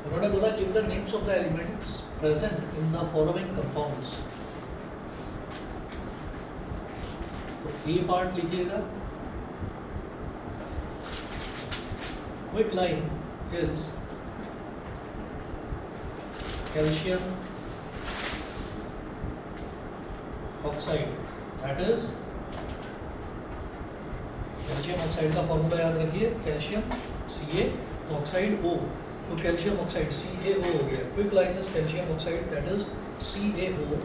उन्होंने बोला give the names of the elements present in the following compounds. तो ए part लिखिएगा, quick line is calcium oxide, that is calcium oxide का formula याद रखिए, calcium Ca oxide O, तो calcium oxide CaO हो गया। Quick line is calcium oxide, that is CaO।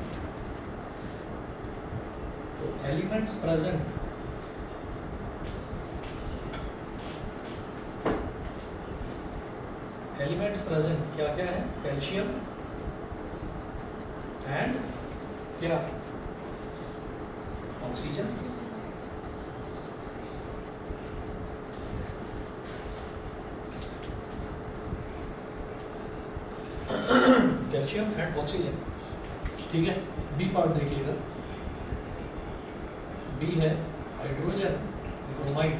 तो elements present क्या क्या है, कैल्शियम एंड क्या, ऑक्सीजन। कैल्शियम एंड ऑक्सीजन, ठीक है। बी पार्ट देखिएगा, बी है हाइड्रोजन ब्रोमाइड।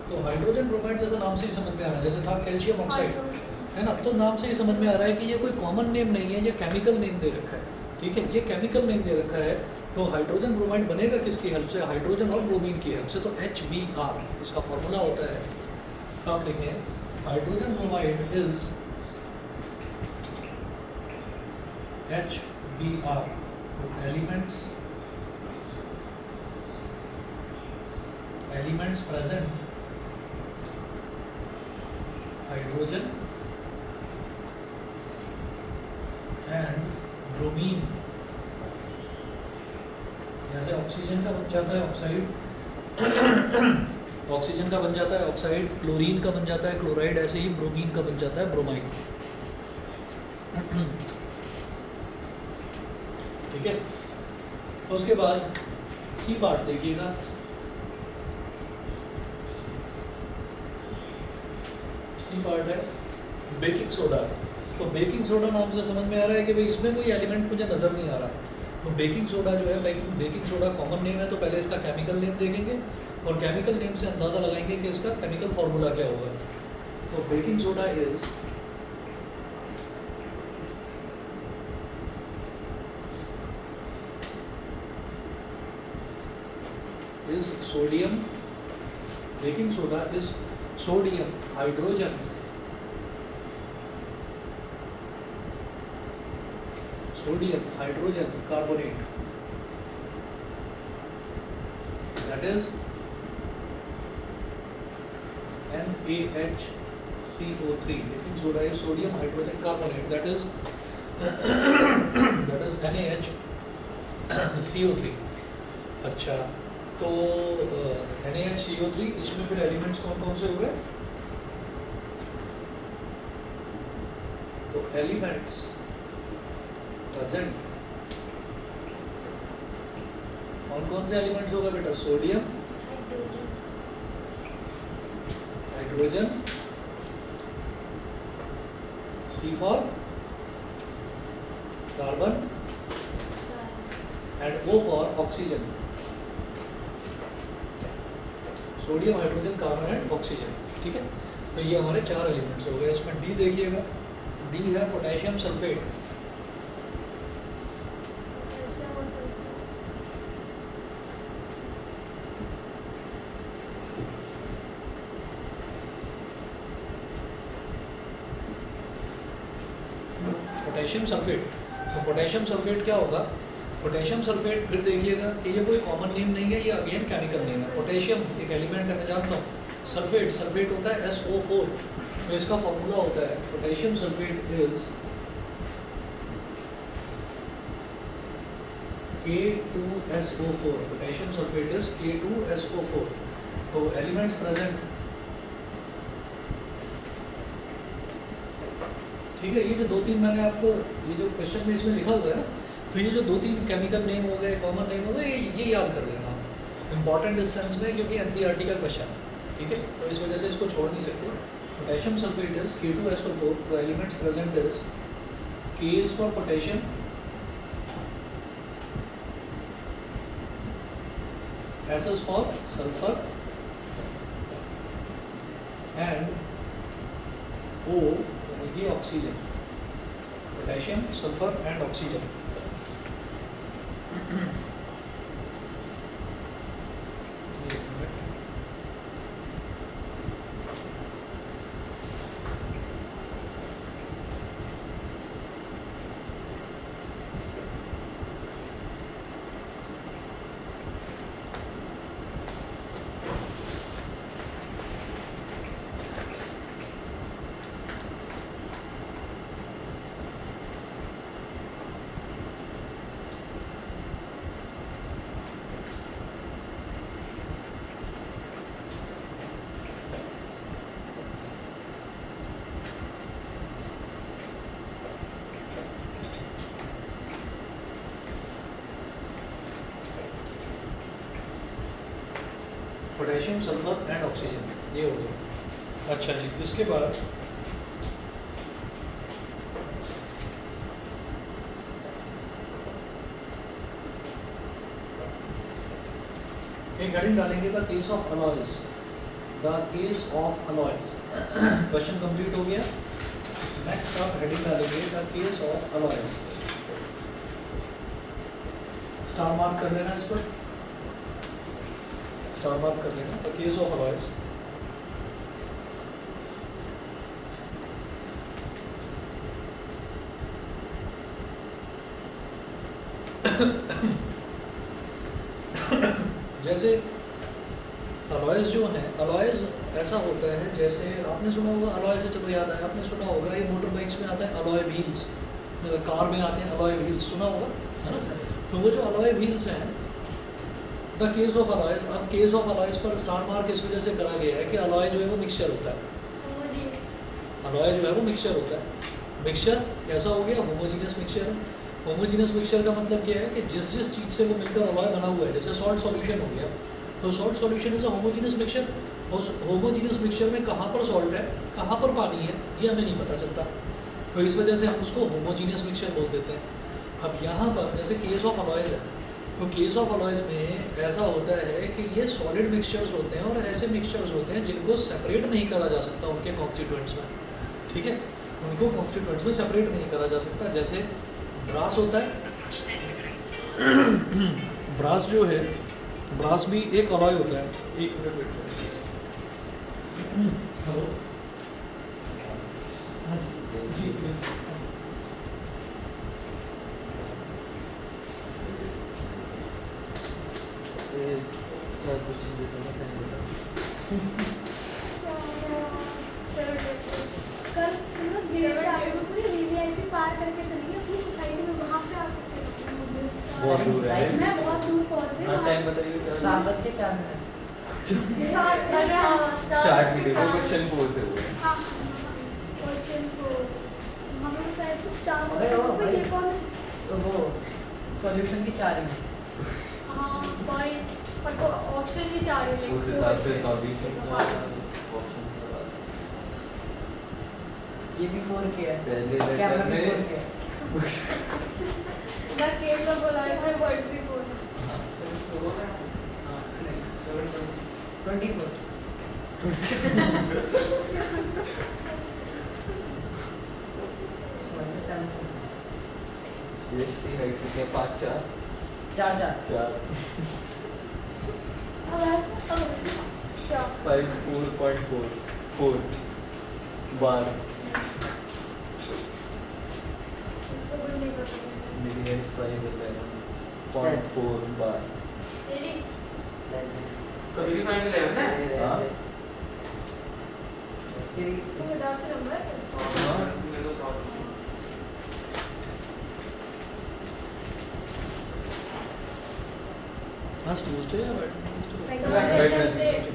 तो हाइड्रोजन ब्रोमाइड जैसा नाम से ही समझ में आ रहा है, जैसे था कैल्शियम ऑक्साइड, है ना, तो नाम से ही समझ में आ रहा है कि ये कोई कॉमन नेम नहीं है, ये केमिकल नेम दे रखा है, ठीक है, ये केमिकल नेम दे रखा है। तो हाइड्रोजन ब्रोमाइड बनेगा किसकी हेल्प से, हाइड्रोजन और ब्रोमीन की हेल्प से, तो HBr इसका फॉर्मूला होता है। तो आप लिखें हाइड्रोजन ब्रोमाइड इज HBr। तो elements present hydrogen and bromine, जैसे ऑक्सीजन का बन जाता है ऑक्साइड ऑक्सीजन का बन जाता है ऑक्साइड, क्लोरीन का बन जाता है क्लोराइड, ऐसे ही ब्रोमीन का बन जाता है ब्रोमाइड, ठीक है। तो उसके बाद सी पार्ट देखिएगा, सी पार्ट है बेकिंग सोडा। तो बेकिंग सोडा नाम से समझ में आ रहा है कि भाई इसमें कोई एलिमेंट मुझे नज़र नहीं आ रहा। तो बेकिंग सोडा जो है, बेकिंग सोडा कॉमन नेम है, तो पहले इसका केमिकल नेम देखेंगे और केमिकल नेम से अंदाज़ा लगाएंगे कि इसका केमिकल फार्मूला क्या होगा। तो baking soda is sodium, baking soda is sodium hydrogen carbonate, that is NaHCO3। Baking soda is sodium hydrogen carbonate, that is NaHCO3। अच्छा, तो NaHCO3, इसमें फिर एलिमेंट्स कौन कौन से हुए, तो एलिमेंट्स प्रेजेंट, कौन से एलिमेंट्स होगा बेटा, sodium hydrogen, C for carbon and O for oxygen, sodium hydrogen carbon and oxygen, ठीक है। तो ये हमारे 4 एलिमेंट्स हो गए। इसमें डी देखिएगा, डी है पोटेशियम सल्फेट। पोटेशियम सल्फेट, तो पोटेशियम सल्फेट क्या होगा, पोटेशियम सल्फेट फिर देखिएगा कि ये कोई कॉमन नेम नहीं है, ये अगेन केमिकल नेम है। पोटेशियम एक एलिमेंट है, मैं जानता हूँ। सल्फेट होता है SO4, तो इसका फॉर्मूला होता है potassium sulphate is K2SO4। Potassium sulphate is K2SO4। तो एलिमेंट्स प्रेजेंट, ठीक है। ये जो 2-3 मैंने आपको, ये जो क्वेश्चन में इसमें लिखा हुआ है ना, तो ये जो 2-3 केमिकल नेम हो गए, कॉमन नेम हो गए, ये याद कर लेना इंपॉर्टेंट इस सेंस में, क्योंकि NCERT का क्वेश्चन है, ठीक है। तो इस वजह से इसको छोड़ नहीं सकते। पोटेशियम सल्फेट इज K2SO4, तो elements present is K is for potassium, S is for sulfur, and O यानी कि oxygen, potassium, sulphur and oxygen. Potassium, sulphur and oxygen, ये हो गया। अच्छा जी, इसके बाद एक हेडिंग डालेंगे the case of alloys, the case of alloys. Question complete हो गया। नेक्स्ट आप हेडिंग डालेंगे the case of alloys. Star mark कर लेना इस पर, स्टार मार्क कर लेना द केस ऑफ अलॉयज। जैसे अलॉयज जो हैं, अलॉयज ऐसा होता है जैसे आपने सुना होगा, अलॉय से चलो याद आया, आपने सुना होगा ये मोटर बाइक्स में आता है अलॉय व्हील्स, कार में आते हैं अलॉय व्हील्स, सुना होगा है ना। तो वो जो अलॉय व्हील्स हैं, द केस ऑफ अलॉयज। अब केस ऑफ अलॉयज पर स्टार मार्क इस वजह से करा गया है कि अलॉय जो है वो मिक्सचर होता है, अलॉय जो है वो मिक्सचर होता है। मिक्सचर कैसा हो गया? होमोजीनियस मिक्सचर है। होमोजीनियस मिक्सचर का मतलब क्या है कि जिस जिस चीज़ से वो मिलकर अलॉय बना हुआ है, जैसे सॉल्ट सॉल्यूशन हो गया, तो salt solution is a homogeneous mixture. Homogeneous mixture में कहाँ पर सॉल्ट है, कहाँ पर पानी है, ये हमें नहीं पता चलता, तो इस वजह से हम उसको होमोजीनियस मिक्सचर बोल देते हैं। अब यहाँ पर जैसे केस ऑफ अलॉयज है, तो केस ऑफ अलॉयज में ऐसा होता है कि ये सॉलिड मिक्सचर्स होते हैं और ऐसे मिक्सचर्स होते हैं जिनको सेपरेट नहीं करा जा सकता उनके कॉन्स्टिट्यूएंट्स में, ठीक है, उनको कॉन्स्टिट्यूएंट्स में सेपरेट नहीं करा जा सकता। जैसे ब्रास होता है, ब्रास जो है, ब्रास भी एक अलॉय होता है। एक मिनट वेट करिए। हेलो, हाँ जी, कल पूरी वीवीआईपी पार करके चली गई अपनी सोसाइटी में, वहाँ पे आके चली मुझे बहुत दूर है। मैं बहुत दूर पहुँच गई। हाँ, टाइम बताइए। 7:04 स्टार्ट नहीं देखो, क्वेश्चन 4 से हुआ है। हाँ, क्वेश्चन को हम लोग शायद 4 अरे ओ को ये कौन है? भाई, वो सॉल्यूशन की 4 ही है। हाँ, पॉइंट पर तो ऑप्शन भी 4 ही है। उस हिसाब से सॉल्यूशन का ऑप्शन ये भी 4 के है, पहले कैमरा लेटर भी में 4 के है। मैं केस में बोला है, वर्ड्स भी बोल। 24 एसटी है कितने 5 4 4 अब ऐसा क्या 54.4 बार तो बोल नहीं पता मिलियन 5.4 बार। तेरी कभी फाइनल है ना? हाँ तो बता से नंबर आज ट्यूसडे है, Wednesday।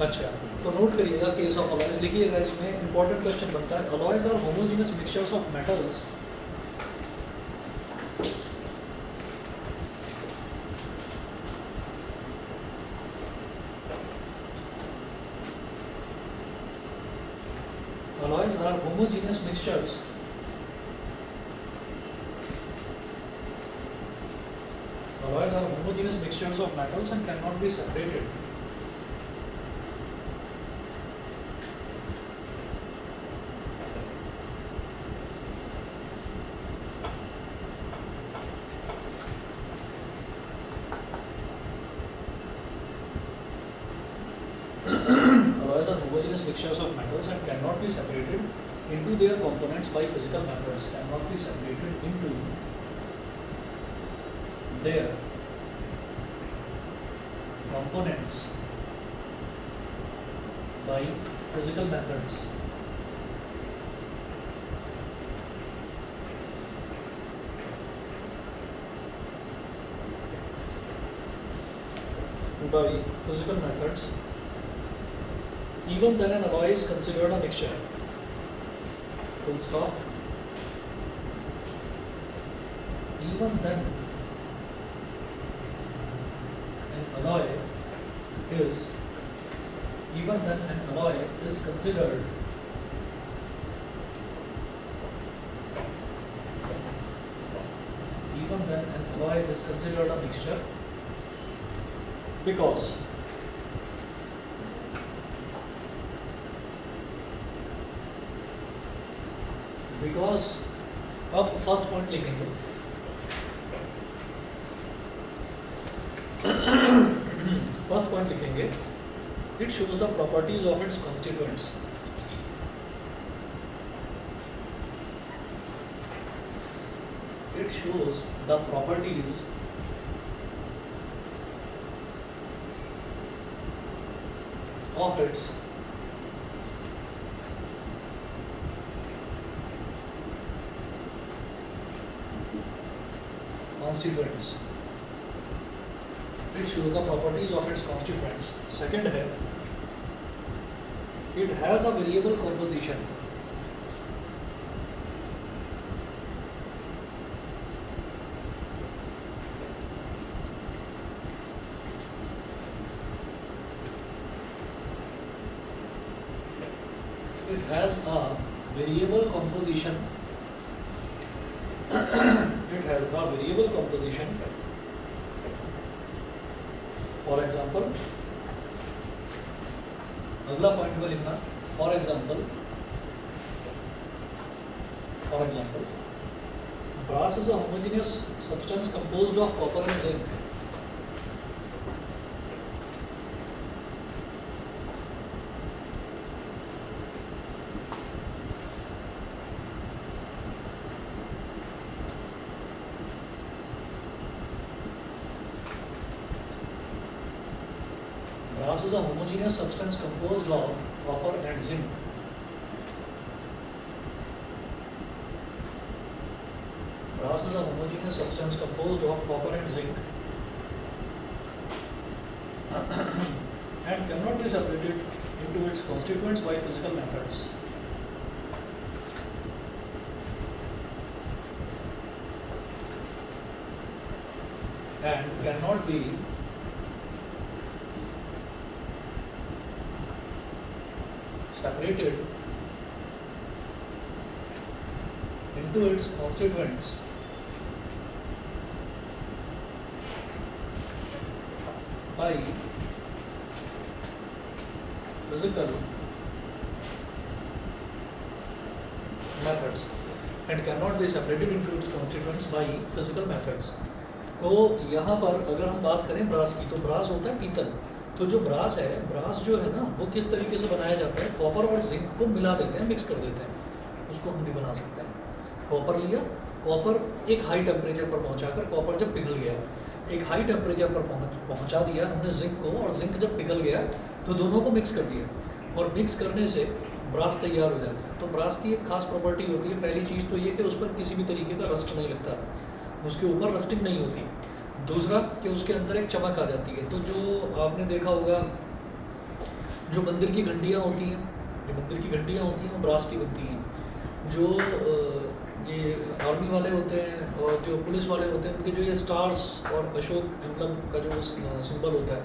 अच्छा, तो नोट करिएगा केस ऑफ अलॉयज, लिखिएगा, इसमें इंपॉर्टेंट क्वेश्चन बनता है। Alloys are homogeneous mixtures of metals alloys are homogeneous mixtures alloys are homogeneous mixtures of metals and cannot be separated as a homogeneous mixtures of metals and cannot be separated into their components by physical methods. Cannot be separated into their components by physical methods. By physical methods, even then an alloy is considered a mixture. Full stop. Even then an alloy is considered a mixture because अब first point लिखेंगे first point लिखेंगे it shows the properties of its constituents it shows the properties of its constituents. It shows the properties of its constituents. Second है, it has a variable composition. It has a variable composition. It has a variable composition. For example, अगला point में लिखना. For example, brass is a homogeneous substance composed of copper and zinc. Brass is a homogeneous substance composed of copper and zinc. Brass is a homogeneous substance composed of copper and zinc and cannot be separated into its constituents by physical methods. And cannot be separated into its constituents by physical methods and cannot be separated into its constituents by physical methods. तो यहाँ पर अगर हम बात करें brass की, तो brass होता है पीतल. तो जो ब्रास है, ब्रास जो है ना, वो किस तरीके से बनाया जाता है, कॉपर और जिंक को मिला देते हैं, मिक्स कर देते हैं, उसको हम भी बना सकते हैं. कॉपर लिया, कॉपर एक हाई टेम्परेचर पर पहुंचाकर, कॉपर जब पिघल गया, एक हाई टेम्परेचर पर पहुंचा दिया हमने जिंक को, और जिंक जब पिघल गया तो दोनों को मिक्स कर दिया, और मिक्स करने से ब्रास तैयार हो जाता है. तो ब्रास की एक खास प्रॉपर्टी होती है, पहली चीज़ तो ये कि उस पर किसी भी तरीके का रस्ट नहीं लगता, उसके ऊपर रस्टिंग नहीं होती. दूसरा कि उसके अंदर एक चमक आ जाती है. तो जो आपने देखा होगा, जो मंदिर की घंटियाँ होती हैं, वो ब्रास की बनती हैं. जो ये आर्मी वाले होते हैं और जो पुलिस वाले होते हैं, उनके जो ये स्टार्स और अशोक एम्बलम का जो सिंबल होता है,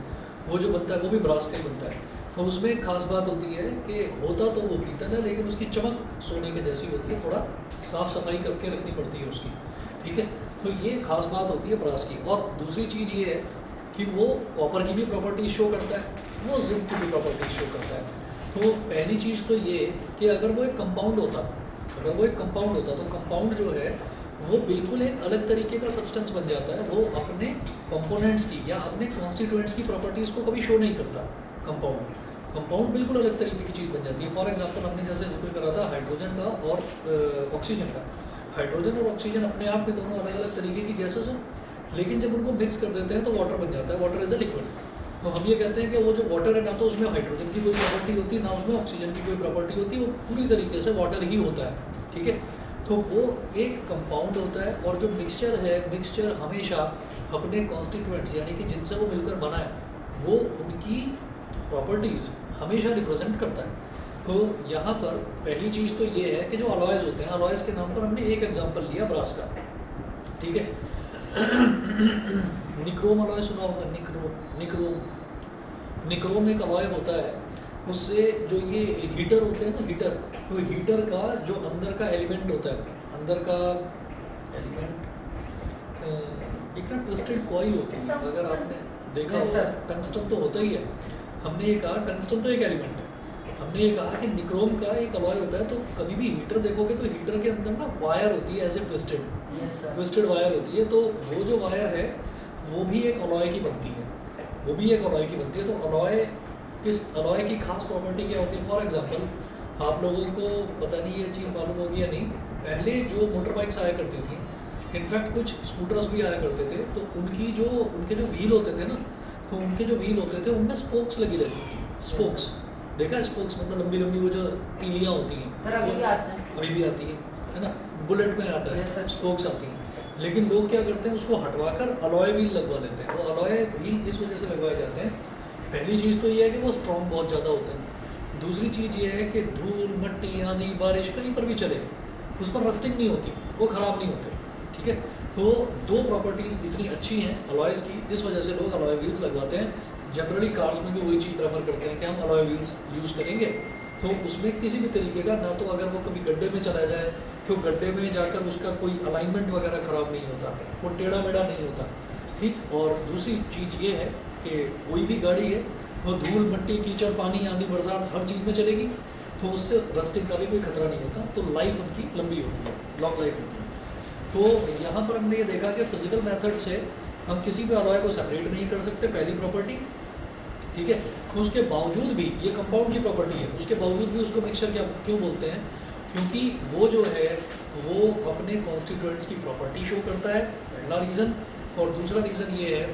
वो जो बनता है वो भी ब्रास का ही बनता है. तो उसमें एक खास बात होती है कि होता तो वो पीतल है, लेकिन उसकी चमक सोने के जैसी होती है, थोड़ा साफ़ सफाई करके रखनी पड़ती है उसकी. ठीक है, तो ये खास बात होती है ब्रास की. और दूसरी चीज़ ये है कि वो कॉपर की भी प्रॉपर्टीज शो करता है, वो जिंक की भी प्रॉपर्टीज शो करता है. तो पहली चीज़ तो ये कि अगर वो एक कंपाउंड होता तो कंपाउंड जो है वो बिल्कुल एक अलग तरीके का सब्सटेंस बन जाता है. वो अपने कंपोनेंट्स की या अपने कॉन्स्टिट्यूएंट्स की प्रॉपर्टीज़ को कभी शो नहीं करता कंपाउंड. कंपाउंड बिल्कुल अलग तरीके की चीज़ बन जाती है। फॉर एग्जांपल हमने जैसे जिक्र करा था हाइड्रोजन का और ऑक्सीजन का। हाइड्रोजन और ऑक्सीजन अपने आप के दोनों अलग अलग तरीके की गैसेस हैं, लेकिन जब उनको मिक्स कर देते हैं तो वाटर बन जाता है। Water is a liquid. तो हम ये कहते हैं कि वो जो वाटर है ना तो उसमें हाइड्रोजन की कोई प्रॉपर्टी होती है ना उसमें ऑक्सीजन की कोई प्रॉपर्टी होती है, वो पूरी तरीके से वाटर ही होता है। ठीक है, तो वो एक कंपाउंड होता है और जो मिक्सचर है, मिक्सचर हमेशा अपने कॉन्स्टिट्यूएंट्स यानी कि जिनसे वो मिलकर बना है वो उनकी प्रॉपर्टीज़ हमेशा रिप्रेजेंट करता है। तो यहाँ पर पहली चीज़ तो ये है कि जो अलॉयज़ होते हैं, अलॉयज़ के नाम पर हमने एक एग्जांपल लिया ब्रास का। ठीक है, निक्रोम अलॉय सुना होगा, निक्रोम एक अलॉय होता है। उससे जो ये हीटर होते हैं ना, हीटर, तो हीटर का जो अंदर का एलिमेंट होता है, अंदर का एलिमेंट एक ना ट्विस्टेड कॉइल होती है, अगर आपने देखा होगा टंगस्टन तो होता ही है। हमने ये कहा टंगस्टन तो एक एलिमेंट है, हमने ये कहा कि निक्रोम का एक अलॉय होता है। तो कभी भी हीटर देखोगे तो हीटर के अंदर ना वायर होती है ऐसे ट्विस्टेड वायर होती है। तो वो जो वायर है वो भी एक अलॉय की बनती है, वो भी एक अलॉय की बनती है। तो अलॉय की खास प्रॉपर्टी क्या होती है? फॉर एग्जांपल आप लोगों को पता नहीं ये चीज़ मालूम होगी या नहीं, पहले जो मोटर बाइक्स आया करती थी, इनफैक्ट कुछ स्कूटर्स भी आया करते थे, तो उनके जो व्हील होते थे ना, तो उनके जो व्हील होते थे उनमें स्पोक्स लगी रहती थी। स्पोक्स देखा है? स्पोक्स मतलब लंबी लंबी वो जो तीलियाँ होती हैं, सर अभी भी आते हैं, अभी भी आती है ना, बुलेट में आता है, Yes, sir. स्पोक्स आती हैं। लेकिन लोग क्या करते हैं, उसको हटवाकर अलॉय व्हील लगवा देते हैं। वो अलॉय व्हील इस वजह से लगवाए जाते हैं, पहली चीज़ तो ये है कि वो स्ट्रॉन्ग बहुत ज़्यादा होते हैं। दूसरी चीज़ ये है कि धूल मिट्टी आंधी बारिश कहीं पर भी चले उस पर रस्टिंग नहीं होती, वो ख़राब नहीं होते। ठीक है, तो दो प्रॉपर्टीज़ इतनी अच्छी हैं अलॉयज़ की, इस वजह से लोग अलॉय व्हील्स लगवाते हैं। जनरली कार्स में भी वही चीज़ प्रेफर करते हैं कि हम अलॉय व्हील्स यूज़ करेंगे, तो उसमें किसी भी तरीके का ना, तो अगर वो कभी गड्ढे में चला जाए तो गड्ढे में जाकर उसका कोई अलाइनमेंट वगैरह ख़राब नहीं होता, वो टेढ़ा मेढ़ा नहीं होता। ठीक, और दूसरी चीज़ ये है कि कोई भी गाड़ी है वो धूल मिट्टी कीचड़ पानी आंधी बरसात हर चीज़ में चलेगी, तो उससे रस्टिंग का भी कोई खतरा नहीं होता, तो लाइफ उनकी लंबी होती है, लॉन्ग लाइफ होती है। तो यहाँ पर हमने ये देखा कि फिजिकल मेथड से हम किसी भी अलॉय को सेपरेट नहीं कर सकते, पहली प्रॉपर्टी। ठीक है, उसके बावजूद भी ये कंपाउंड की प्रॉपर्टी है, उसके बावजूद भी उसको मिक्सचर क्या क्यों बोलते हैं? क्योंकि वो जो है वो अपने कॉन्स्टिट्यूएंट्स की प्रॉपर्टी शो करता है, पहला रीज़न। और दूसरा रीज़न ये है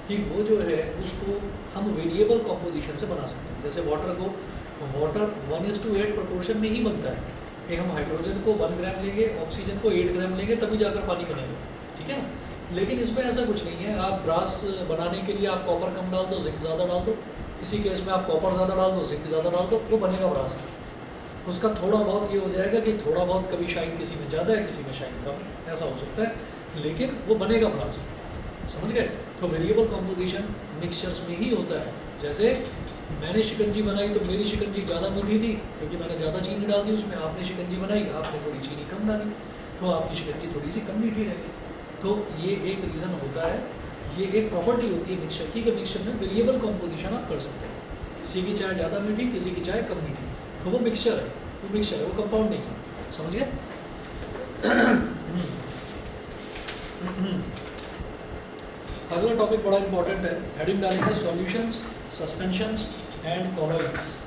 कि वो जो है उसको हम वेरिएबल कॉम्पोजिशन से बना सकते हैं। जैसे वाटर 1:8 प्रोपोर्शन में ही बनता है कि हम हाइड्रोजन को 1 ग्राम लेंगे, ऑक्सीजन को 8 ग्राम लेंगे, तभी जाकर पानी बनेगा। ठीक है ना, लेकिन इसमें ऐसा कुछ नहीं है। आप ब्रास बनाने के लिए आप कॉपर कम डाल दो, जिंक ज़्यादा डाल दो, इसी केस में आप कॉपर ज़्यादा डाल दो, जिंक ज़्यादा डाल दो, वो बनेगा ब्रास। उसका थोड़ा बहुत ये हो जाएगा कि थोड़ा बहुत कभी शाइन किसी में ज़्यादा है, किसी में शाइन कम है, ऐसा हो सकता है, लेकिन वो बनेगा ब्रास। समझ गए? तो वेरिएबल कॉम्पोजिशन मिक्सचर्स में ही होता है। जैसे मैंने शिकंजी बनाई तो मेरी शिकंजी ज़्यादा मीठी थी क्योंकि मैंने ज़्यादा चीनी डाल दी उसमें। आपने शिकंजी बनाई, आपने थोड़ी चीनी कम डाली, तो आपकी शिकंजी थोड़ी सी कम मीठी रहेगी। तो ये एक रीज़न होता है, ये एक प्रॉपर्टी होती है मिक्सचर की, कि मिक्सचर में वेरिएबल कॉम्पोजिशन आप कर सकते हैं। किसी की चाय ज़्यादा मीठी, किसी की चाय कम मीठी, तो वो मिक्सचर है, वो मिक्सचर है, वो कंपाउंड नहीं है। समझ गए? अगला टॉपिक बड़ा इंपॉर्टेंट है, हेडिंग डालेंगे है solutions, suspensions and colloids.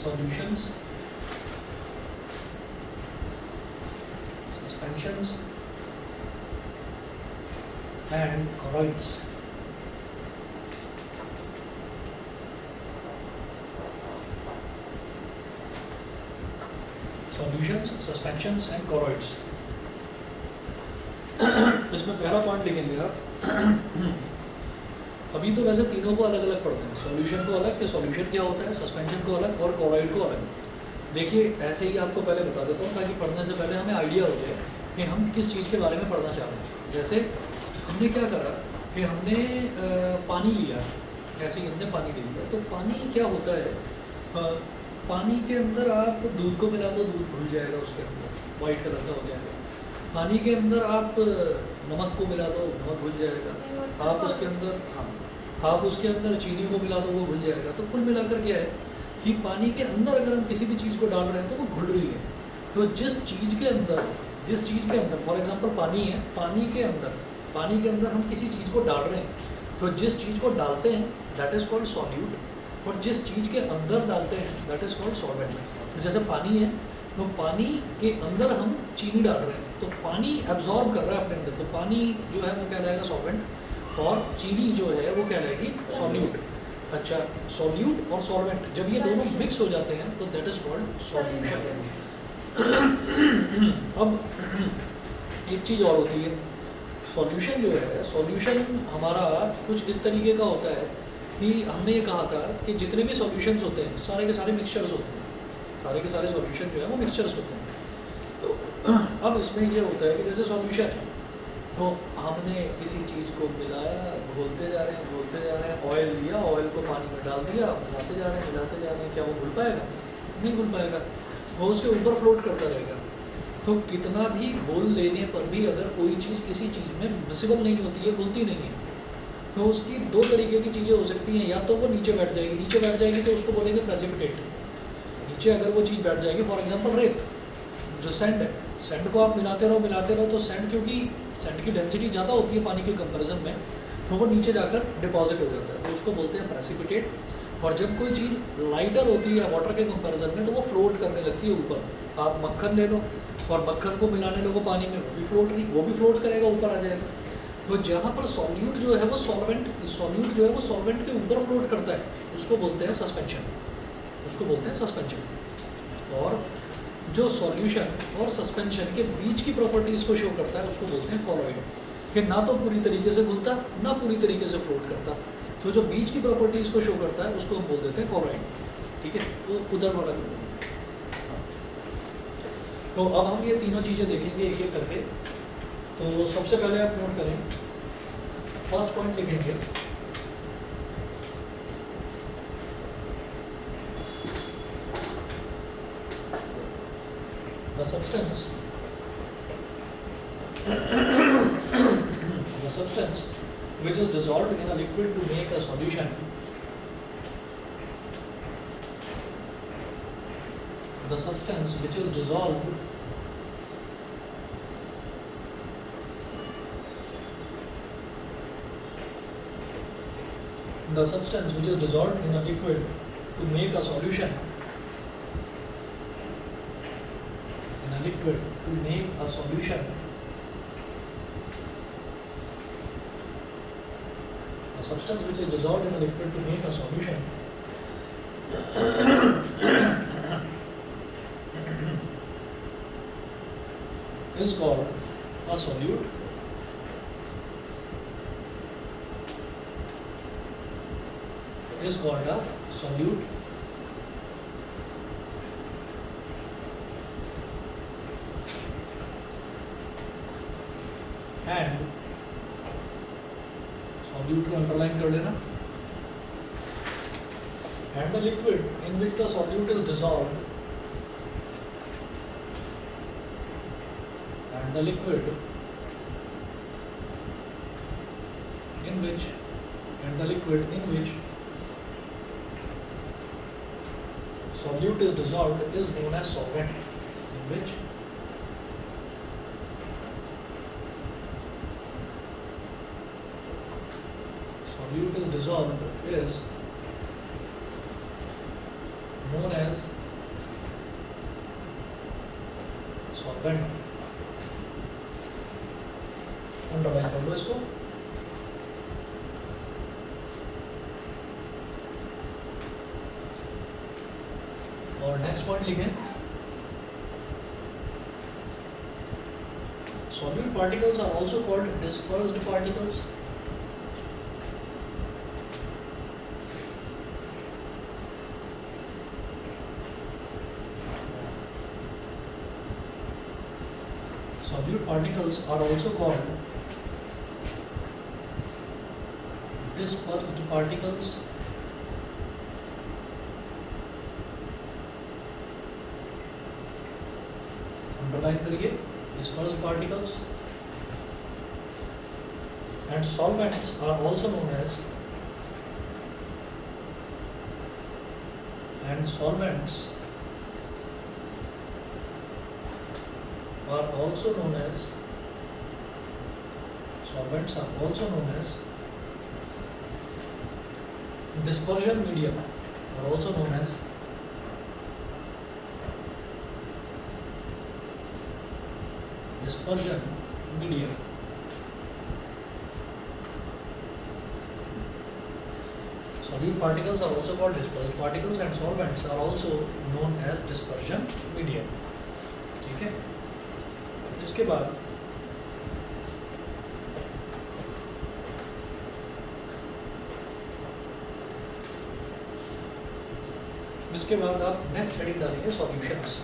Solutions, suspensions and colloids. Solutions, suspensions and colloids. इसमें पहला पॉइंट लिखेंगे आप। अभी तो वैसे तीनों को अलग अलग पढ़ते हैं, सॉल्यूशन को अलग, कि सॉल्यूशन क्या होता है, सस्पेंशन को अलग और कॉलॉइड को अलग। देखिए ऐसे ही आपको पहले बता देता हूँ ताकि पढ़ने से पहले हमें आइडिया हो जाए कि हम किस चीज़ के बारे में पढ़ना चाह रहे हैं। जैसे हमने क्या करा कि हमने पानी लिया, ऐसे ही हमने पानी ले लिया। तो पानी क्या होता है, पानी के अंदर आप दूध को मिला दो, दूध घुल जाएगा उसके अंदर, वाइट कलर का हो जाएगा। पानी के अंदर आप नमक को मिला दो, नमक घुल जाएगा। आप उसके अंदर आप उसके अंदर चीनी को मिला दो, वो घुल जाएगा। तो कुल मिलाकर क्या है कि पानी के अंदर अगर हम किसी भी चीज़ को डाल रहे हैं तो वो घुल रही है। तो जिस चीज़ के अंदर फॉर एग्जांपल पानी है, पानी के अंदर हम किसी चीज़ को डाल रहे हैं, तो जिस चीज़ को डालते हैं दैट इज़ कॉल्ड सॉल्यूट, और जिस चीज़ के अंदर डालते हैं दैट इज़ कॉल्ड सॉल्वेंट। तो जैसे पानी है, तो पानी के अंदर हम चीनी डाल रहे हैं, तो पानी एब्जॉर्ब कर रहा है अपने अंदर, तो पानी जो है वो कहलाएगा सॉल्वेंट, और चीनी जो है वो कहलाएगी सॉल्यूट। अच्छा, सॉल्यूट और सॉल्वेंट जब ये दोनों मिक्स हो जाते हैं तो दैट इज़ कॉल्ड सॉल्यूशन। अब एक चीज़ और होती है, सॉल्यूशन जो है, सॉल्यूशन हमारा कुछ इस तरीके का होता है कि हमने ये कहा था कि जितने भी सॉल्यूशंस होते हैं सारे के सारे मिक्सचर्स होते हैं, सारे के सारे सॉल्यूशन जो है वो मिक्सचर्स होते हैं। तो अब इसमें ये होता है कि जैसे सॉल्यूशन है, तो हमने किसी चीज़ को मिलाया, घोलते जा रहे हैं, ऑयल लिया, ऑयल को पानी में डाल दिया, मिलाते जा रहे हैं, क्या वो घुल पाएगा? नहीं घुल पाएगा, वो उसके ऊपर फ्लोट करता रहेगा। तो कितना भी घोल लेने पर भी अगर कोई चीज़ किसी चीज़ में मिसिबल नहीं होती है, घुलती नहीं है, तो उसकी दो तरीके की चीज़ें हो सकती हैं। या तो वो नीचे बैठ जाएगी, तो उसको बोलेंगे प्रेसिपिटेट। नीचे अगर वो चीज़ बैठ जाएगी, फॉर एग्जांपल रेत, जो सैंड है, सैंड को आप मिलाते रहो, तो सैंड, क्योंकि सैंड की डेंसिटी ज़्यादा होती है पानी के कंपैरिजन में, तो वो नीचे जाकर डिपॉजिट हो जाता है, तो उसको बोलते हैं प्रेसिपिटेट। और जब कोई चीज़ लाइटर होती है वाटर के कंपैरिजन में, तो वो फ्लोट करने लगती है ऊपर। आप मक्खन ले लो और मक्खन को मिलाने लगो पानी में, वो भी फ्लोट करेगा, ऊपर आ जाएगा। तो जहाँ पर सॉल्यूट जो है वो सॉल्वेंट के ऊपर फ्लोट करता है, उसको बोलते हैं सस्पेंशन। और जो सॉल्यूशन और सस्पेंशन के बीच की प्रॉपर्टीज़ को शो करता है उसको बोलते हैं कॉलॉइड, कि ना तो पूरी तरीके से घुलता, ना पूरी तरीके से फ्लोट करता। तो जो बीच की प्रॉपर्टीज़ को शो करता है उसको हम बोल देते हैं कॉलॉइड, ठीक है। तो उधर वाला भी तो अब हम ये तीनों चीज़ें देखेंगे एक एक करके। तो सबसे पहले आप नोट करें, फर्स्ट पॉइंट लिखेंगे, the substance which is dissolved in a liquid to make a solution, the substance which is dissolved in a liquid to make a solution, a substance which is dissolved in a liquid to make a solution is called a solute, and solute को underline कर लेना, and the liquid in which the solute is dissolved, solute is dissolved is known as solvent, in which solute is dissolved is known as solvent। Underline कर लो इसको। और next point लिखें, solute particles are also called dispersed particles। solute particles are also called dispersed particles underline करिए dispersed particles and solvents are also known as solvents are also known as dispersion medium are also known as dispersion medium. Solute particles are also called dispersed particles and solvents are also known as dispersion medium. ठीक है, इसके बाद आप next heading डालेंगे solutions.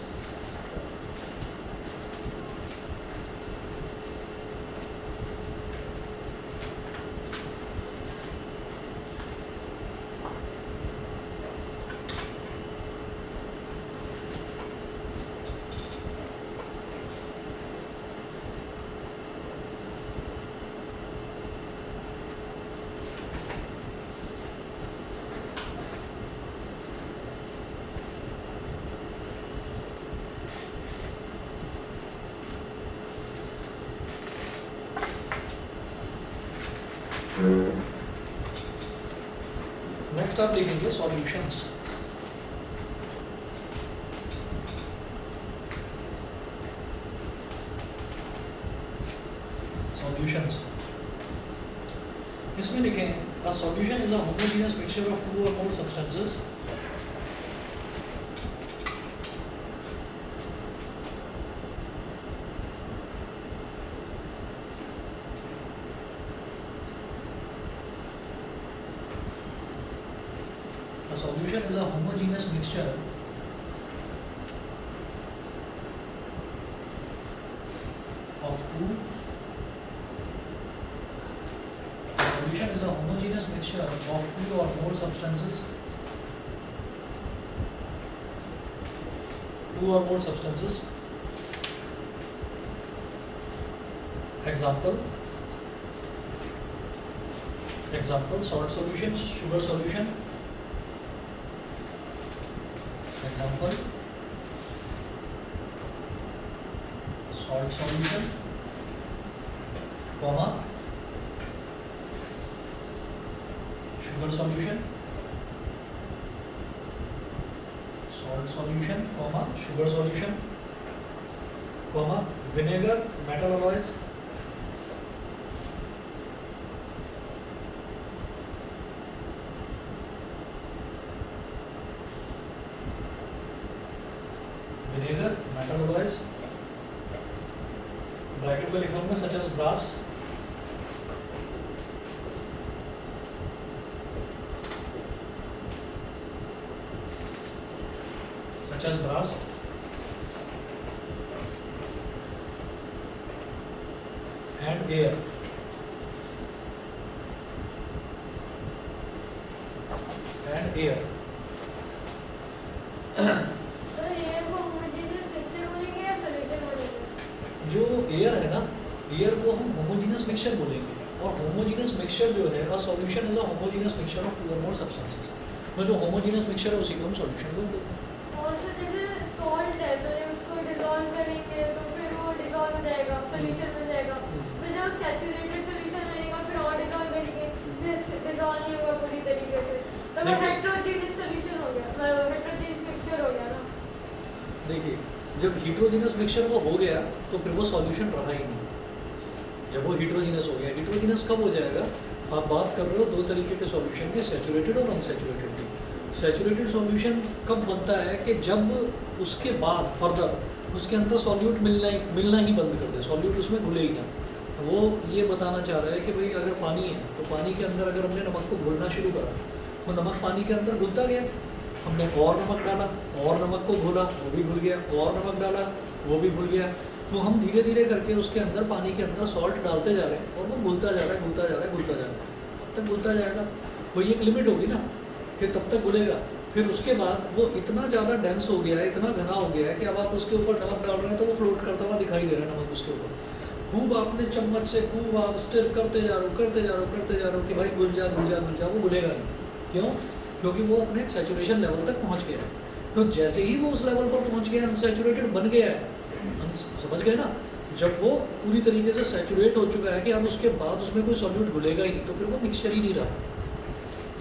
Next आप लिखेंगे solutions. Solutions इसमें लिखें a solution is a homogeneous mixture of two or more substances A solution is a homogeneous mixture of two. A solution is a homogeneous mixture of two or more substances. Two or more substances. Example: salt solution, sugar solution. Example: salt solution, comma, sugar solution, salt solution, comma, sugar solution, comma, vinegar, metal alloys, bracket में लिखूंगा such as brass, and air. जो air है ना, air को हम homogeneous mixture बोलेंगे, और homogeneous mixture जो है a solution is a homogeneous mixture of two or more substances. तो जो होमोजेनियस मिक्सचर है उसी को हम सॉल्यूशन बोल देते हैं. और जैसे सॉल्ट है तो उसको डिसॉल्व करेंगे तो फिर वो डिसॉल्व हो जाएगा, सॉल्यूशन बन जाएगा. फिर जब सैचुरेटेड सॉल्यूशन बनेगा फिर और डिसॉल्व करेंगे, फिर डिसॉल्व नहीं होगा पूरी तरीके से, तो वो हेटेरोजेनियस सॉल्यूशन हो गया, हेटेरोजेनियस मिक्सचर हो गया ना. देखिए, जब हीट्रोजीनियस मिक्सचर वो हो गया तो फिर वो सॉल्यूशन रहा ही नहीं. जब वो हीट्रोजीनियस हो गया, हीट्रोजीनियस कब हो जाएगा? आप बात कर रहे हो दो तरीके के सॉल्यूशन की, सैचुरेटेड और अनसैचुरेटेड की. सैचुरेटेड सॉल्यूशन कब बनता है कि जब उसके बाद फर्दर उसके अंदर सॉल्यूट मिलना ही बंद कर दे, सॉल्यूट उसमें घुले ही ना. वो ये बताना चाह रहा है कि भाई अगर पानी है तो पानी के अंदर अगर हमने नमक को घोलना शुरू करा तो नमक पानी के अंदर घुलता गया, हमने और नमक डाला और नमक को घोला वो भी घुल गया, और नमक डाला वो भी घुल गया. तो हम धीरे धीरे करके उसके अंदर पानी के अंदर सॉल्ट डालते जा रहे हैं और वो घुलता जा रहा है, घुलता जा रहा है, घुलता जा रहा है, तब तक घुलता जाएगा। कोई एक लिमिट होगी ना, फिर तब तक घुलेगा। फिर उसके बाद वो इतना ज़्यादा डेंस हो गया है, इतना घना हो गया है कि अब आप उसके ऊपर नमक डाल रहे हैं तो वो फ्लोट करता हुआ दिखाई दे रहा है नमक उसके ऊपर। खूब आपने चम्मच से खूब आप स्टिर करते जा रहे हो, करते जा रहे हो, करते जा रहे हो कि भाई घुल जा, घुल जा, घुल जा, वो घुलेगा नहीं। क्यों? क्योंकि वो अपने एक सैचुरेशन लेवल तक पहुंच गया है। तो जैसे ही वो उस लेवल पर पहुंच गया, अनसैचुरेटेड बन गया है, समझ गए ना? जब वो पूरी तरीके से सैचुरेट हो चुका है कि अब उसके बाद उसमें कोई सॉल्यूट घुलेगा ही नहीं, तो फिर वो मिक्सचर ही नहीं रहा।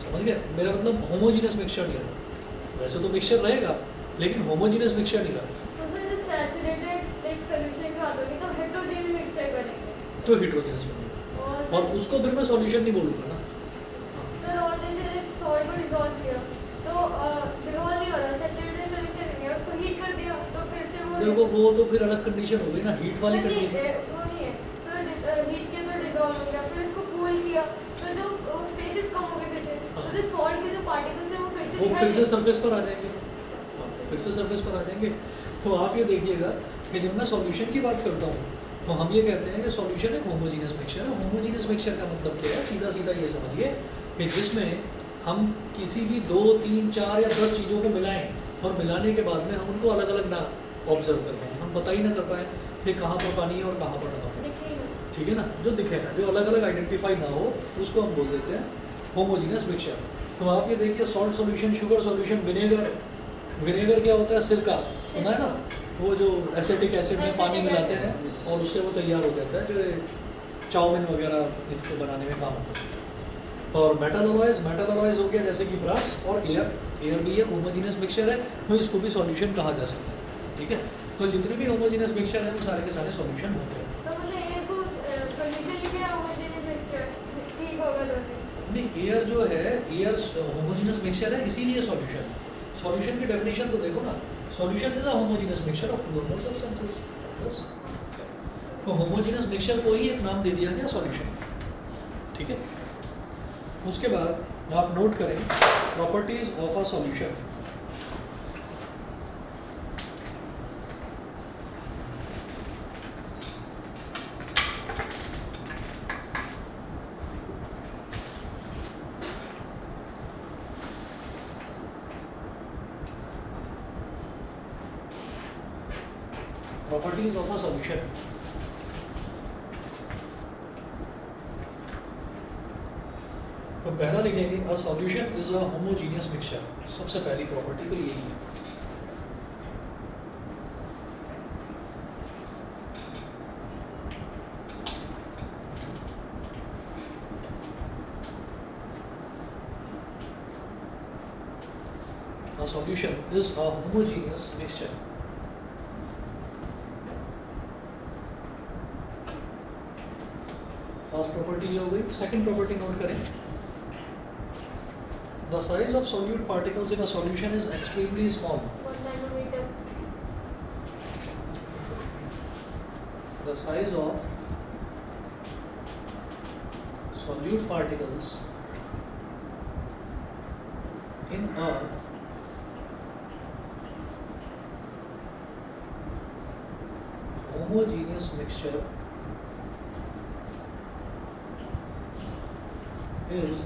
समझ गए? मेरा मतलब होमोजीनियस मिक्सचर नहीं रहा। वैसे तो मिक्सचर रहेगा लेकिन होमोजीनियस मिक्सचर नहीं रहा। तो फिर जो सैचुरेटेड एक सॉल्यूशन की बात होगी तो हेटेरोजेनियस मिक्सचर बनेंगे तो हिट्रोजीनियस बनेगा और उसको फिर मैं सॉल्यूशन नहीं बोलूँगा ना। सर और जैसे सॉल्ट को डिसॉल्व किया तो डिसॉल्व नहीं हो रहा, सैचुरेटेड सॉल्यूशन नहीं है, उसको हीट कर दिया तो फिर से वो देखो वो तो फिर अलग कंडीशन हो गई ना, हीट वाली सर, नहीं कंडीशन। है, वो नहीं है। तो हीट किया तो डिसॉल्व हो गया, फिर इसको कूल किया तो जो स्पेसेस कम हो गए फिर से, हाँ। तो जो सॉल्ट के जो पार्टिकल्स हैं वो फिर से वो दिखाई फिर से देंगे। सरफेस पर आ जाएंगे, फिर से सरफेस पर आ जाएंगे। तो आप ये देखिएगा कि जब मैं सॉल्यूशन की बात करता हूँ तो हम ये कहते हैं कि सॉल्यूशन एक होमोजीनियस मिक्सचर है। होमोजीनियस मिक्सचर का मतलब क्या है? सीधा सीधा ये समझिए कि जिसमें हम किसी भी 2, 3, 4 या 10 चीज़ों को मिलाएं और मिलाने के बाद में हम उनको अलग अलग ना ऑब्जर्व कर पाएँ, हम बता ही ना कर पाएँ कि कहाँ पर पानी है और कहाँ पर नमक है। दिखे ही नहीं। ठीक है ना? जो दिखेगा, जो अलग अलग आइडेंटिफाई ना हो उसको हम बोल देते हैं होमोजीनियस मिक्सचर। तो आप ये देखिए salt solution, sugar solution, vinegar. Vinegar क्या होता है? सिरका, सुना है ना? वो जो एसिटिक एसिड में पानी मिलाते हैं और उससे वो तैयार हो जाता है, जो चाउमीन वगैरह इसको बनाने में काम होता है। और मेटल अलॉयज, मेटल अलॉयज हो गया जैसे कि ब्रास और एयर। एयर भी एक होमोजीनियस मिक्सचर है, तो इसको भी सॉल्यूशन कहा जा सकता है। ठीक है? तो जितने भी होमोजीनियस मिक्सचर हैं वो सारे के सारे सॉल्यूशन होते हैं। तो मुझे एयर को सॉल्यूशन लिखे या होमोजेनियस मिक्सचर ठीक होगा दोनों। नहीं, एयर जो है, एयर होमोजीनियस मिक्सचर है, इसीलिए सॉल्यूशन है। सॉल्यूशन की डेफिनेशन तो देखो ना, solution is a homogeneous mixture of two or more substances. बस, तो होमोजीनियस मिक्सचर को ही एक नाम दे दिया गया सॉल्यूशन। ठीक है? उसके बाद आप नोट करें properties of a solution. Properties of a solution. तो पहला लिखेंगे अ solution is a homogeneous mixture. सबसे पहली प्रॉपर्टी तो यही है। A solution is a homogeneous mixture. First property ये हो गई। सेकंड प्रॉपर्टी नोट करें, the size of solute particles in a solution is extremely small. 1 nanometre. The size of solute particles in a homogeneous mixture is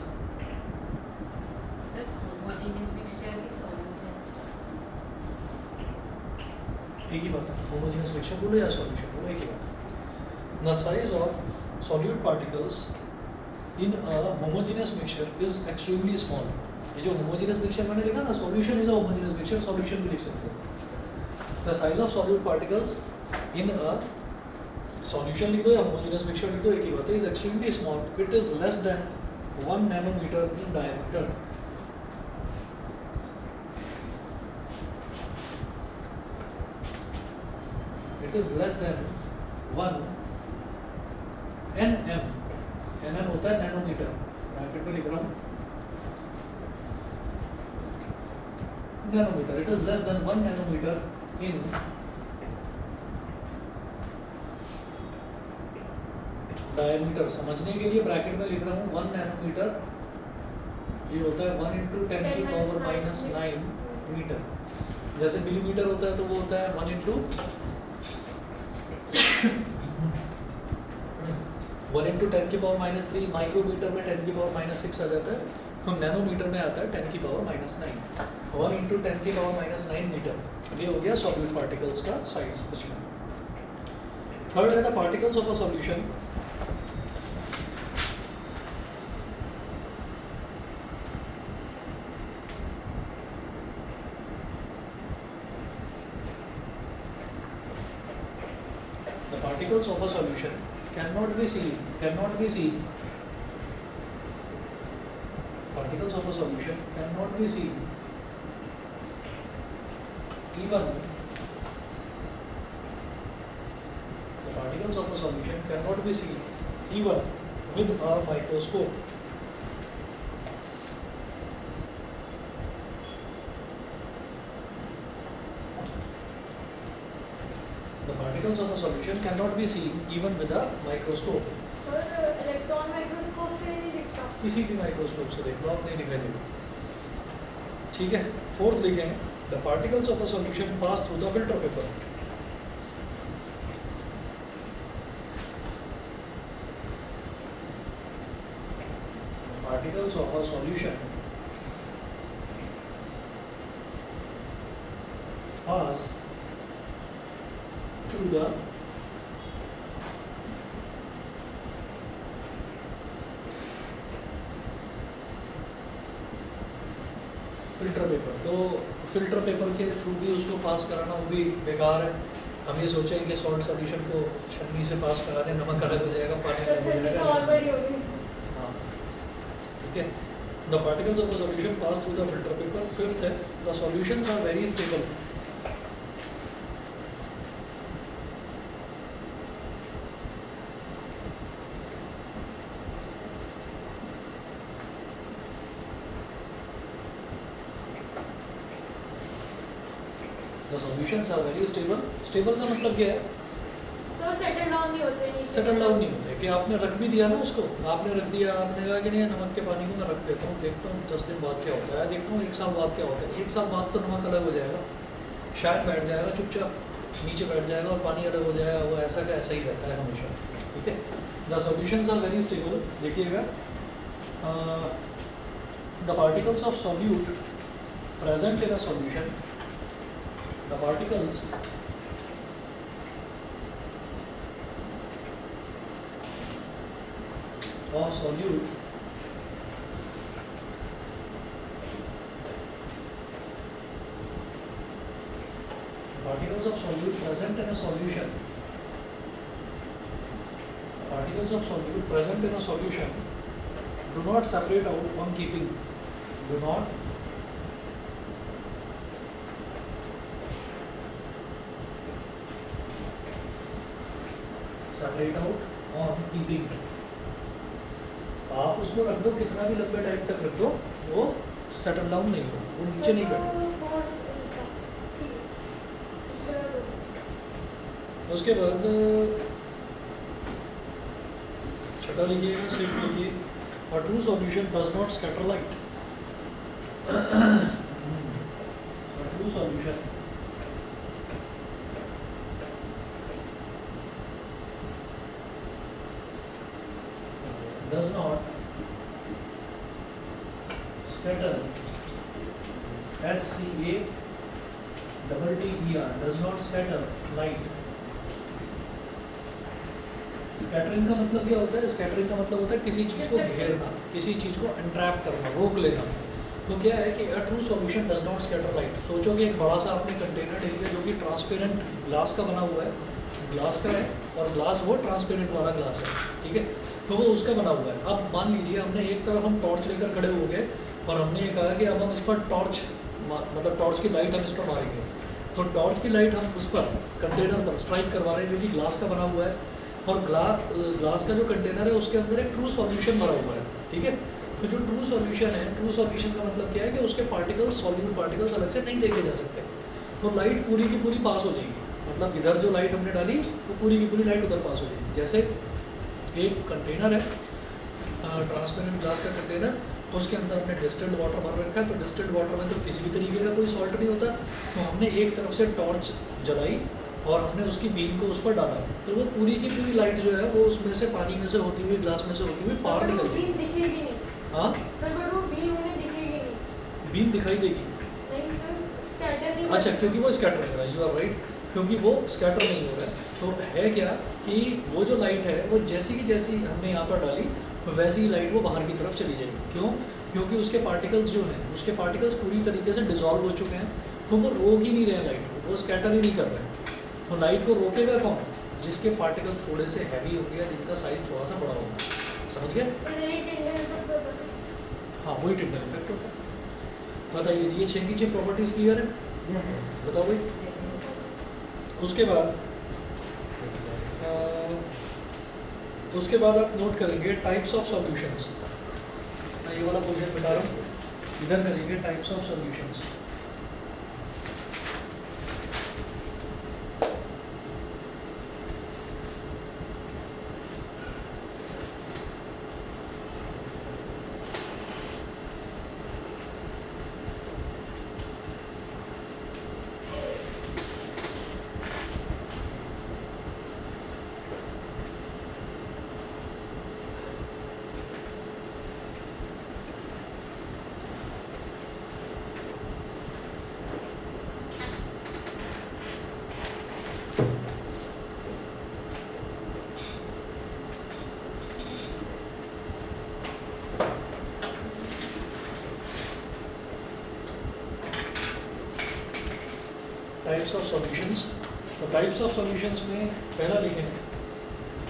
sir homogeneous mixture की solution एक ही बात है, homogeneous mixture बोलो या solution बोलो, एक ही बात। The size of solute particles in a homogeneous mixture is extremely small. ये जो होमोजेनियस मिक्सचर मैंने लिखा ना, solution is a homogeneous mixture, solution भी लिख सकते हो। The size of solute particles in a solution लिख दो या होमोजेनियस मिक्सचर लिख दो, एक ही बात है, is extremely small. It is less than 1 nanometer in diameter. It is less than 1 nm. nm होता है नैनोमीटर, ब्रैकेट में लिख रहा हूँ nanometer. It is less than 1 nanometer in diameter. समझने के लिए ब्रैकेट में लिख रहा हूँ 1 नैनोमीटर, ये होता है 1 × 10 की पावर -9 मीटर। जैसे मिलीमीटर होता है तो वो होता है 1 × 1 × 10⁻³ माइक्रोमीटर में 10⁻⁻6 आ जाता है, तो नैनोमीटर में आता है 10⁻⁹ 1 × 10⁻⁹ मीटर। ये हो गया सॉल्यूट पार्टिकल्स का साइज इसमें। थर्ड है the particles of a solution. The particles of a solution cannot be seen. Particles of a solution cannot be seen even. The particles of a solution cannot be seen even with a microscope. The particles of a solution cannot be seen even with a microscope. Sir electron microscope से नहीं दिखता। किसी भी microscope से देखना आप नहीं दिखाई देगा। ठीक है, फोर्थ लिखें, the particles of a solution pass through the filter paper. Particles of a solution pass through the filter paper. तो फिल्टर पेपर के थ्रू भी उसको पास कराना वो भी बेकार है। हम ये सोचें कि सॉल्ट सॉल्यूशन को छन्नी से पास करा दें, नमक अलग हो जाएगा, पानी तो अलग हो छन्नी तो और जाएगा। बड़ी होगी। हाँ, ठीक है। The particles of the solution pass through the filter paper. Fifth है, the solutions are very stable. The solutions are very stable. Stable का मतलब क्या है? तो सेटल डाउन नहीं होते हैं। सेटल डाउन नहीं होते कि आपने रख भी दिया ना उसको, आपने रख दिया, आपने कहा कि नहीं नमक के पानी को मैं रख देता हूँ, देखता हूँ 10 दिन बाद क्या होता है, देखता हूँ 1 साल बाद क्या होता है। 1 साल बाद तो नमक अलग हो जाएगा, शायद बैठ जाएगा चुपचाप नीचे बैठ जाएगा और पानी अलग हो जाएगा, वो ऐसा का ऐसा ही रहता है हमेशा। ठीक है, the solutions are very stable. देखिएगा, the particles of solute present in a solution, the particles of solute particles of solute present in a solution, particles of solute present in a solution do not separate out on keeping, do not separate out on keeping। आप उसको रख दो कितना भी लंबे time तक रख दो, वो सेटल डाउन नहीं होगा, वो नीचे नहीं बैठेगा। उसके बाद छठा लिखिएगा, सिक्स लिखिए, a true solution does not scatter light. A true solution does not scatter, SCATTER, does not scatter light। Scattering का मतलब क्या होता है? स्कैटरिंग का मतलब होता है किसी चीज़ को घेरना, किसी चीज़ को एंट्रैप करना, रोक लेना। तो क्या है कि a true solution does not scatter light. सोचो कि एक बड़ा सा आपने कंटेनर ले लिया जो कि ट्रांसपेरेंट ग्लास का बना हुआ है, ग्लास का है, और ग्लास वो ट्रांसपेरेंट वाला ग्लास है, ठीक है, तो वो उसका बना हुआ है। अब मान लीजिए हमने एक तरफ हम टॉर्च लेकर खड़े हो गए और हमने ये कहा कि अब हम इस पर टॉर्च मतलब टॉर्च की लाइट हम इस पर मारेंगे। तो टॉर्च की लाइट हम उस पर कंटेनर पर स्ट्राइक करवा रहे हैं जो कि ग्लास का बना हुआ है, और ग्लास का जो कंटेनर है उसके अंदर एक ट्रू सॉल्यूशन भरा हुआ है, ठीक है। तो जो ट्रू सॉल्यूशन है, ट्रू सॉल्यूशन का मतलब क्या है कि उसके पार्टिकल्स, सॉल्यूट पार्टिकल्स अलग से नहीं देखे जा सकते। तो लाइट पूरी की पूरी पास हो जाएगी, मतलब इधर जो लाइट हमने डाली वो पूरी की पूरी लाइट उधर पास हो जाएगी। जैसे एक कंटेनर है, ट्रांसपेरेंट ग्लास का कंटेनर, उसके अंदर हमने डिस्टिल्ड वाटर भर रखा है, तो डिस्टिल्ड वाटर में तो किसी भी तरीके का कोई सॉल्ट नहीं होता। तो हमने एक तरफ से टॉर्च जलाई और हमने उसकी बीम को उस पर डाला, तो वो पूरी की पूरी लाइट जो है वो उसमें से, पानी में से होती हुई, ग्लास में से होती हुई पार बट वो निकल बीम जाएगी। दिखेगी नहीं हाँ, सर, बट वो बीम उन्हें दिखेगी नहीं। बीम दिखाई देगी। नहीं सर, स्कैटर नहीं अच्छा, करेगी। क्योंकि वो स्कैटर नहीं हो रहा है, यू आर राइट, क्योंकि वो स्कैटर नहीं हो रहा है। तो है क्या कि वो जो लाइट है वो जैसी की जैसी हमने यहाँ पर डाली, तो वैसी ही लाइट वो बाहर की तरफ चली जाएगी। क्यों? क्योंकि उसके पार्टिकल्स जो हैं, उसके पार्टिकल्स पूरी तरीके से डिजॉल्व हो चुके हैं, तो वो रोक ही नहीं रहे हैं लाइट को, वो स्कैटर ही नहीं कर रहे हैं। तो लाइट को रोकेगा कौन? जिसके पार्टिकल्स थोड़े से हैवी होंगे या जिनका साइज थोड़ा सा बड़ा होगा। समझ गए? रे टिंडल इफेक्ट होता है। हाँ, वही टिंडल इफेक्ट होता है। बताइए जी, ये 6 की 6 प्रॉपर्टीज़ क्लियर है? बताओ भाई। उसके बाद आप नोट करेंगे टाइप्स ऑफ सॉल्यूशंस। मैं ये वाला क्वेश्चन बता रहा हूँ, इधर करेंगे types of solutions. Types of solutions. तो टाइप्स ऑफ सॉल्यूशंस में पहला लिखें,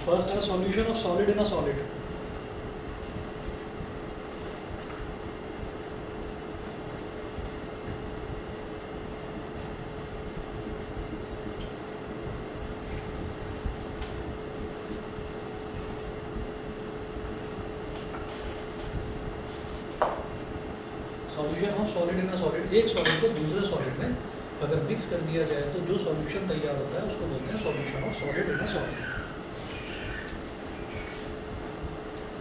फर्स्ट है solution of solid in a solid. Solution of solid in a solid, एक सॉलिड को दूसरे सॉलिड में अगर मिक्स कर दिया जाए तो जो सॉल्यूशन तैयार होता है उसको बोलते हैं solution of solid in a solid.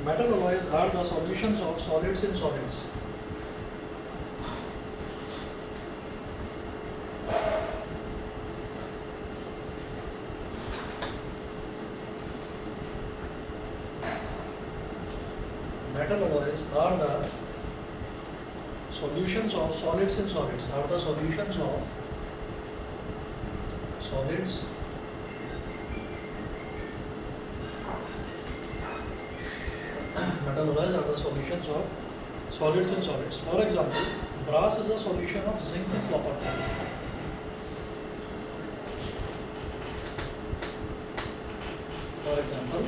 Metal alloys are the solutions of solids in solids. Metal alloys are the solutions of solids in solids, are the solutions of solids metal alloys are the solutions of solids in solids. For example, brass is a solution of zinc and copper. For example,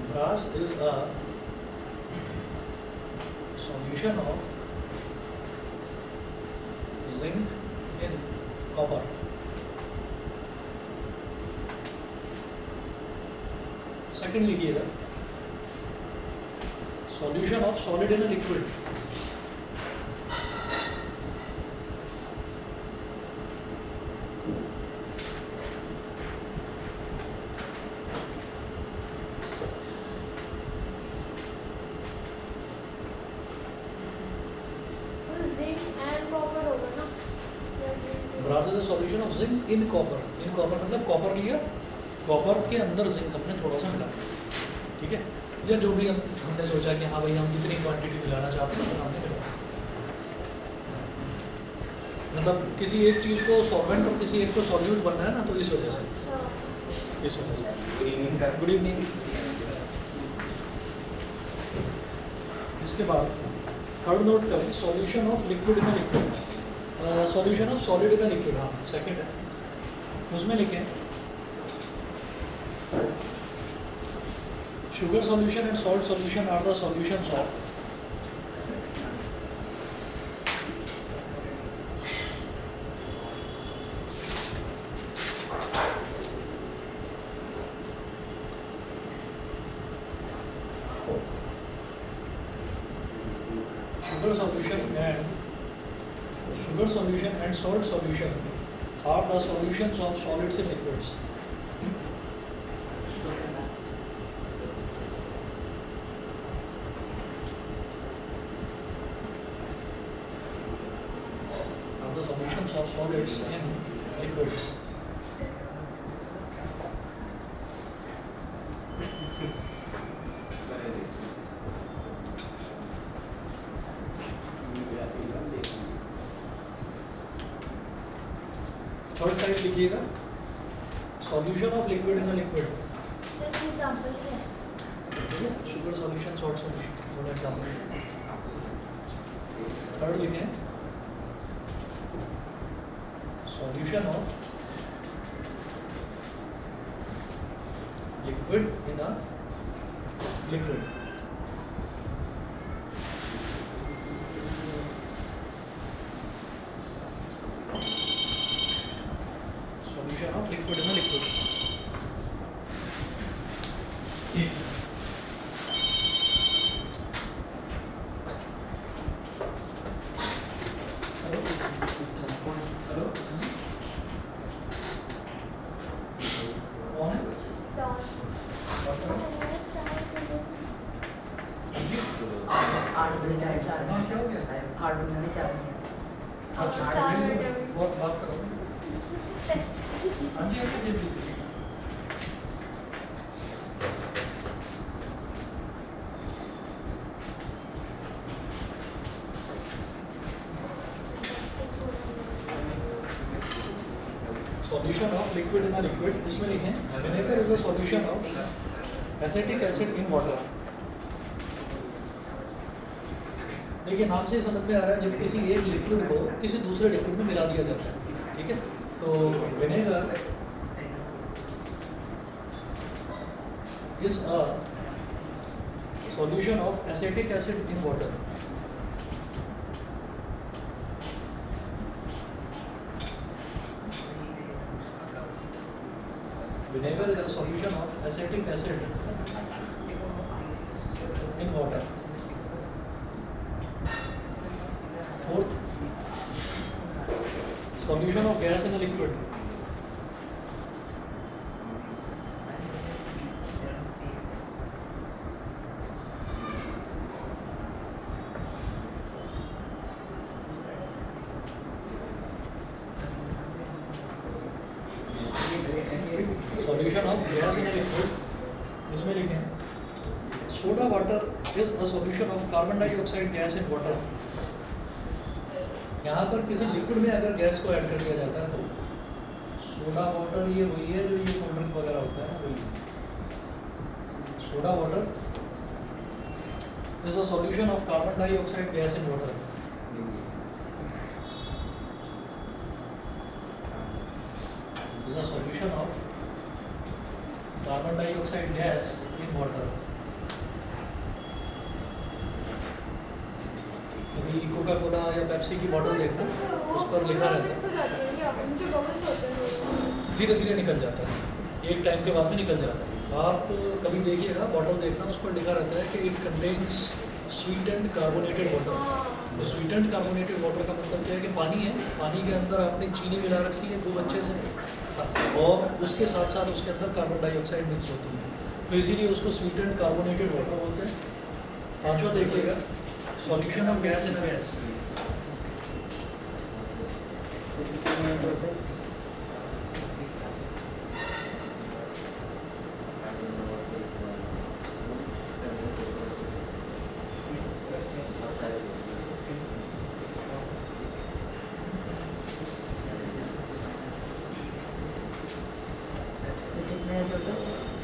brass is a solution of zinc in copper. Second लिखिएगा, solution of solid in a liquid. तो zinc and copper होगा ना, या zinc- brass is a solution of zinc in copper. In copper मतलब copper लिया, copper के अंदर zinc हमने थोड़ा सा मिला दिया, ठीक है, या जो भी हमने सोचा कि हाँ भाई हम कितनी क्वांटिटी मिलाना चाहते हैं तो हमने मिला। मतलब किसी एक चीज़ को सॉल्वेंट और किसी एक को सॉल्यूट बनना है ना, तो इस वजह से, अच्छा। इस वजह से। Good evening sir. Good evening. इसके बाद थर्ड नोट करें, solution of liquid in liquid, solution of solid in liquid. हाँ, सेकंड है, उसमें लिखें sugar solution and salt solution are the solutions of sugar solution and salt solution are the solutions of solids in liquids. Are the solutions of solids and liquids. Third type लिखिएगा, solution of liquid in a liquid. जैसे example है ठीक है, sugar solution, salt solution, दोनों example. Third लिखें, solution of liquid in a liquid. Solution of liquid in a liquid. ठीक. Hello hello, कौन है? चार बात करो. जी. 8 बजे चाय चार हाँ, क्या हो गया? 8 बजे मैंने चाय किया. अच्छा, चार ठीक मिनट है. अभी। बहुत बात करो. हाँ जी, हाँ जी, जी, जी. Solution of liquid in a liquid, इसमें लिखें, vinegar is a solution of acetic acid in water. देखिए नाम से ही समझ में आ रहा है, जब किसी एक लिक्विड को किसी दूसरे लिक्विड में मिला दिया जाता है. ठीक है, तो vinegar is a solution of acetic acid in water. Vinegar is a solution of acetic acid in water. Fourth, solution of gas in a liquid. Solution of gas in a liquid, इसमें लिखें, soda water is a solution of carbon dioxide gas in water. यहाँ पर किसी liquid में अगर gas को add कर दिया जाता है तो सोडा वाटर, ये वही है जो ये कोल्ड ड्रिंक वगैरह होता है ना, वही. Soda water is a solution of carbon dioxide gas in water. Is a solution of carbon dioxide gas in water. अभी कोका कोला या पेप्सी की बॉटल देखना, उस पर लिखा रहता है, उनके बबल्स होते हैं धीरे धीरे निकल जाता है, एक टाइम के बाद में निकल जाता है. आप कभी देखिएगा, बॉटल देखना, उस पर लिखा रहता है कि it contains sweet and carbonated water. तो स्वीट एंड कार्बोनेटेड वाटर का मतलब क्या है कि पानी है, पानी के अंदर आपने चीनी मिला रखी है खूब अच्छे से, और उसके साथ साथ उसके अंदर कार्बन डाइऑक्साइड मिक्स होती है, तो इसीलिए उसको स्वीट एंड कार्बोनेटेड वाटर बोलते हैं. पांचवा देखिएगा, solution of gas in a gas. कितने हैं टोटल?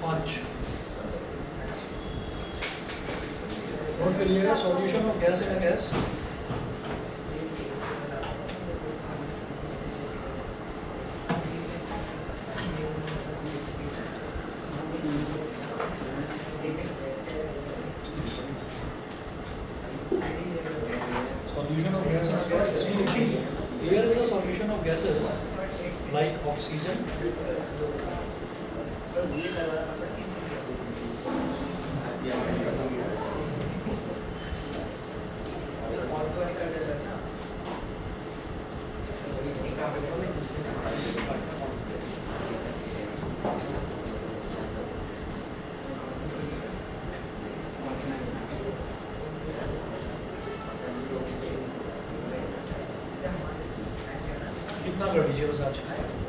5. नोट करिएगा, solution of gas in a gas. Solution of gas in a gas, इसमें लिख लीजिए, air is a solution of gases like oxygen, इतना कर दीजिए बस आज।